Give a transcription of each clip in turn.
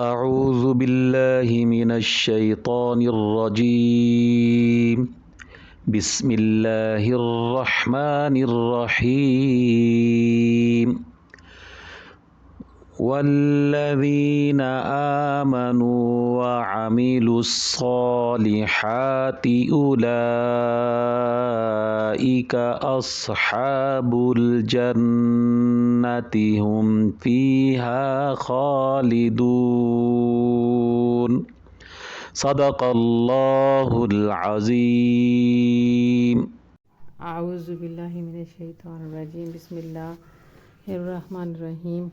أعوذ بالله من الشيطان الرجيم بسم الله الرحمن الرحيم والذين آمنوا وعملوا الصالحات أولئك أصحاب الجنة هم فيها خالدون صدق اللہ العظیم۔ اعوذ باللہ من الشیطان الرجیم بسم اللہ الرحمن الرحیم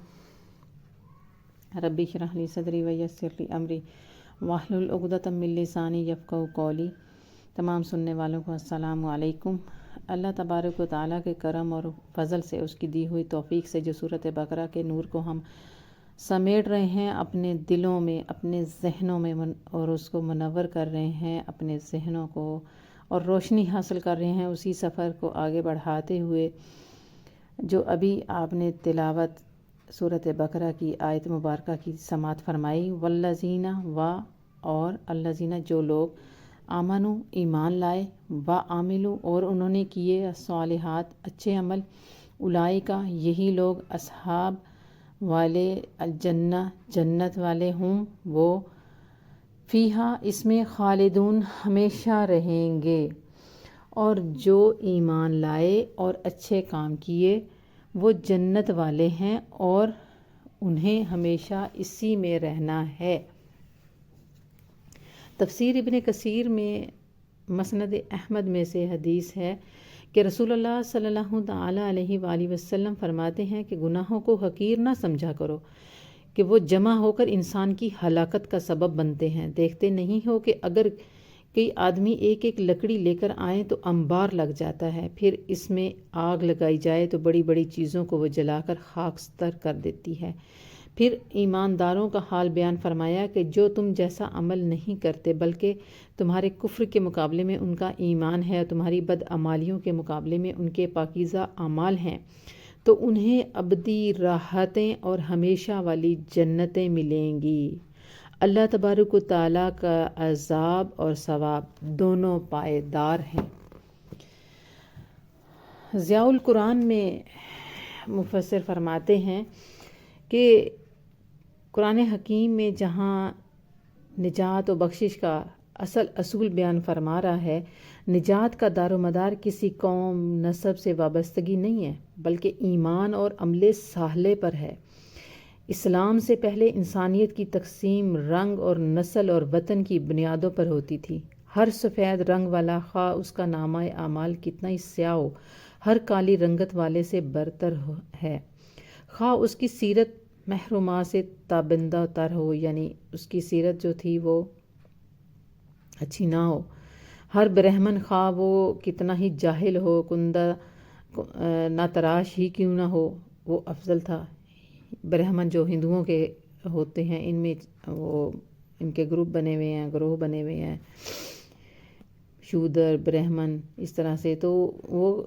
رب اشرح لی صدری ویسر لی امری واحلل عقدۃ من لسانی یفقہوا قولی۔ تمام سننے والوں کو السلام علیکم۔ اللہ تبارک و تعالیٰ کے کرم اور فضل سے، اس کی دی ہوئی توفیق سے جو صورت بقرہ کے نور کو ہم سمیٹ رہے ہیں اپنے دلوں میں، اپنے ذہنوں میں، اور اس کو منور کر رہے ہیں اپنے ذہنوں کو، اور روشنی حاصل کر رہے ہیں اسی سفر کو آگے بڑھاتے ہوئے، جو ابھی آپ نے تلاوت سورۃ بقرہ کی آیت مبارکہ کی سماعت فرمائی۔ والذین اور الذین جو لوگ آمنو ایمان لائے، عاملو اور انہوں نے کیے الصالحات اچھے عمل، اولئک یہی لوگ اصحاب والے الجنہ جنت والے ہوں، وہ فیہا اس میں خالدون ہمیشہ رہیں گے۔ اور جو ایمان لائے اور اچھے کام کیے وہ جنت والے ہیں اور انہیں ہمیشہ اسی میں رہنا ہے۔ تفسیر ابن کثیر میں مسند احمد میں سے حدیث ہے کہ رسول اللہ صلی اللہ تعالیٰ علیہ وآلہ وسلم فرماتے ہیں کہ گناہوں کو حقیر نہ سمجھا کرو کہ وہ جمع ہو کر انسان کی ہلاکت کا سبب بنتے ہیں۔ دیکھتے نہیں ہو کہ اگر کئی آدمی ایک ایک لکڑی لے کر آئیں تو انبار لگ جاتا ہے، پھر اس میں آگ لگائی جائے تو بڑی بڑی چیزوں کو وہ جلا کر خاکستر کر دیتی ہے۔ پھر ایمانداروں کا حال بیان فرمایا کہ جو تم جیسا عمل نہیں کرتے بلکہ تمہارے کفر کے مقابلے میں ان کا ایمان ہے اور تمہاری بدعمالیوں کے مقابلے میں ان کے پاکیزہ اعمال ہیں، تو انہیں ابدی راحتیں اور ہمیشہ والی جنتیں ملیں گی۔ اللہ تبارک و تعالیٰ کا عذاب اور ثواب دونوں پائیدار ہیں۔ ضیاء القرآن میں مفسر فرماتے ہیں کہ قرآن حکیم میں جہاں نجات و بخشش کا اصول بیان فرما رہا ہے، نجات کا دار و مدار کسی قوم نسب سے وابستگی نہیں ہے بلکہ ایمان اور عمل صالح پر ہے۔ اسلام سے پہلے انسانیت کی تقسیم رنگ اور نسل اور وطن کی بنیادوں پر ہوتی تھی۔ ہر سفید رنگ والا خواہ اس کا نامہ اعمال کتنا ہی سیاہ ہو، ہر کالی رنگت والے سے برتر ہے، خواہ اس کی سیرت محروما سے تابندہ تر ہو، یعنی اس کی سیرت جو تھی وہ اچھی نہ ہو۔ ہر برہمن خواہ وہ کتنا ہی جاہل ہو، کندہ نہ تراش ہی کیوں نہ ہو، وہ افضل تھا۔ برہمن جو ہندوؤں کے ہوتے ہیں، ان میں وہ ان کے گروپ بنے ہوئے ہیں، گروہ بنے ہوئے ہیں، شودر برہمن اس طرح سے، تو وہ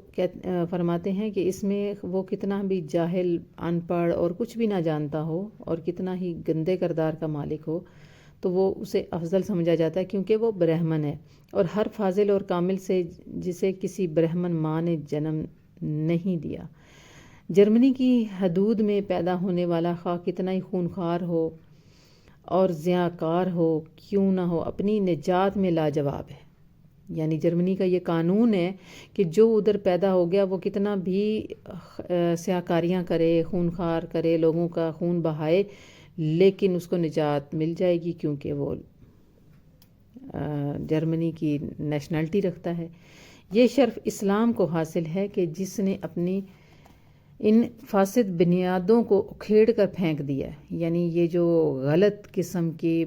فرماتے ہیں کہ اس میں وہ کتنا بھی جاہل، ان پڑھ اور کچھ بھی نہ جانتا ہو اور کتنا ہی گندے کردار کا مالک ہو تو وہ اسے افضل سمجھا جاتا ہے کیونکہ وہ برہمن ہے، اور ہر فاضل اور کامل سے جسے کسی برہمن ماں نے جنم نہیں دیا۔ جرمنی کی حدود میں پیدا ہونے والا خواہ کتنا ہی خونخوار ہو اور ضیاءکار ہو کیوں نہ ہو، اپنی نجات میں لاجواب ہے۔ یعنی جرمنی کا یہ قانون ہے کہ جو ادھر پیدا ہو گیا وہ کتنا بھی سیاہکاریاں کرے، خونخوار کرے، لوگوں کا خون بہائے، لیکن اس کو نجات مل جائے گی کیونکہ وہ جرمنی کی نیشنلٹی رکھتا ہے۔ یہ شرف اسلام کو حاصل ہے کہ جس نے اپنی ان فاسد بنیادوں کو اکھیڑ کر پھینک دیا ہے، یعنی یہ جو غلط قسم کے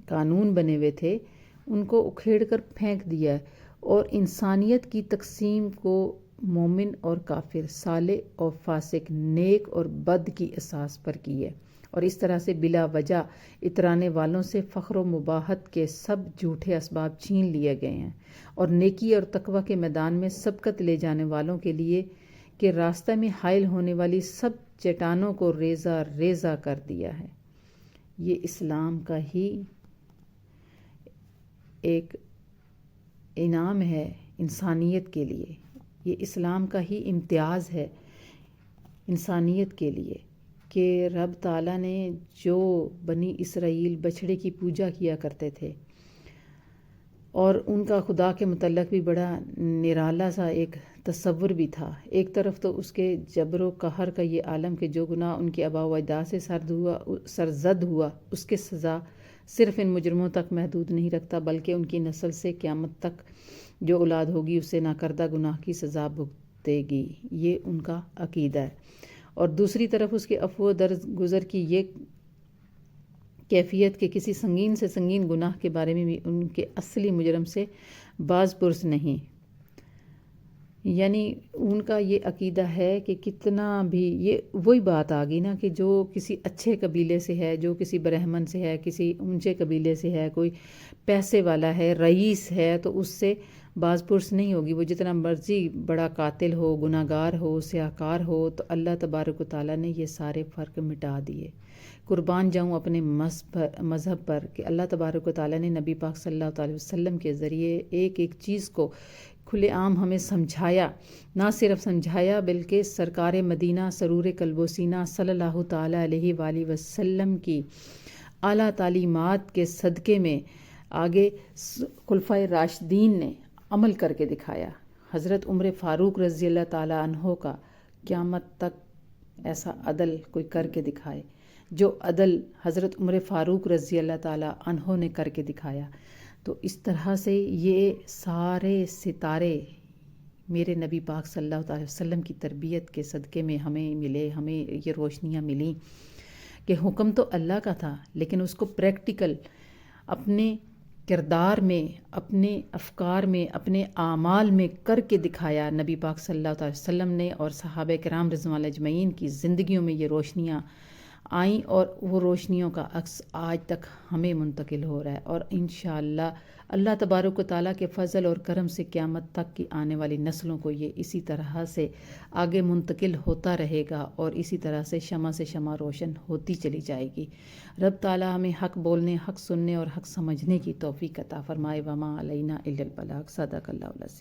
قانون بنے ہوئے تھے ان کو اکھیڑ کر پھینک دیا ہے، اور انسانیت کی تقسیم کو مومن اور کافر، صالح اور فاسق، نیک اور بد کی اساس پر کی ہے، اور اس طرح سے بلا وجہ اترانے والوں سے فخر و مباحت کے سب جھوٹے اسباب چھین لیے گئے ہیں، اور نیکی اور تقوی کے میدان میں سبقت لے جانے والوں کے لیے کہ راستہ میں حائل ہونے والی سب چٹانوں کو ریزہ ریزہ کر دیا ہے۔ یہ اسلام کا ہی ایک انعام ہے انسانیت کے لیے، یہ اسلام کا ہی امتیاز ہے انسانیت کے لیے کہ رب تعالیٰ نے جو بنی اسرائیل بچھڑے کی پوجا کیا کرتے تھے اور ان کا خدا کے متعلق بھی بڑا نرالا سا ایک تصور بھی تھا، ایک طرف تو اس کے جبر و قہر کا یہ عالم کہ جو گناہ ان کے آباء و اجداد سے سرزد ہوا اس کے سزا صرف ان مجرموں تک محدود نہیں رکھتا بلکہ ان کی نسل سے قیامت تک جو اولاد ہوگی اسے ناکردہ گناہ کی سزا بھگتے گی، یہ ان کا عقیدہ ہے۔ اور دوسری طرف اس کے عفو و درگزر کی یہ کیفیت کہ کسی سنگین سے سنگین گناہ کے بارے میں بھی ان کے اصلی مجرم سے باز پرس نہیں، یعنی ان کا یہ عقیدہ ہے کہ کتنا بھی، یہ وہی بات آ گئی نا کہ جو کسی اچھے قبیلے سے ہے، جو کسی برہمن سے ہے، کسی اونچے قبیلے سے ہے، کوئی پیسے والا ہے، رئیس ہے، تو اس سے باز پرس نہیں ہوگی، وہ جتنا مرضی بڑا قاتل ہو، گناہ گار ہو، سیاہکار ہو، تو اللہ تبارک و تعالیٰ نے یہ سارے فرق مٹا دیے۔ قربان جاؤں اپنے مذہب پر کہ اللہ تبارک و تعالیٰ نے نبی پاک صلی اللہ علیہ وسلم کے ذریعے ایک ایک چیز کو کھلے عام ہمیں سمجھایا، نہ صرف سمجھایا بلکہ سرکار مدینہ سرور قلب و سینہ صلی اللہ تعالیٰ علیہ وآلہ وسلم کی اعلیٰ تعلیمات کے صدقے میں آگے خلفائے راشدین نے عمل کر کے دکھایا۔ حضرت عمر فاروق رضی اللہ تعالیٰ عنہ کا قیامت تک ایسا عدل کوئی کر کے دکھائے جو عدل حضرت عمر فاروق رضی اللہ تعالیٰ عنہ نے کر کے دکھایا، تو اس طرح سے یہ سارے ستارے میرے نبی پاک صلی اللہ علیہ وسلم کی تربیت کے صدقے میں ہمیں ملے، ہمیں یہ روشنیاں ملیں کہ حکم تو اللہ کا تھا لیکن اس کو پریکٹیکل اپنے کردار میں، اپنے افکار میں، اپنے اعمال میں کر کے دکھایا نبی پاک صلی اللہ علیہ وسلم نے، اور صحابہ کرام رضوان اللہ اجمعین کی زندگیوں میں یہ روشنیاں آئیں اور وہ روشنیوں کا عکس آج تک ہمیں منتقل ہو رہا ہے، اور انشاءاللہ اللہ تبارک و تعالیٰ کے فضل اور کرم سے قیامت تک کی آنے والی نسلوں کو یہ اسی طرح سے آگے منتقل ہوتا رہے گا اور اسی طرح سے شمع روشن ہوتی چلی جائے گی۔ رب تعالیٰ ہمیں حق بولنے، حق سننے اور حق سمجھنے کی توفیق عطا فرمائے۔ وما علینا الا البلاغ۔ صدق اللہ العظیم۔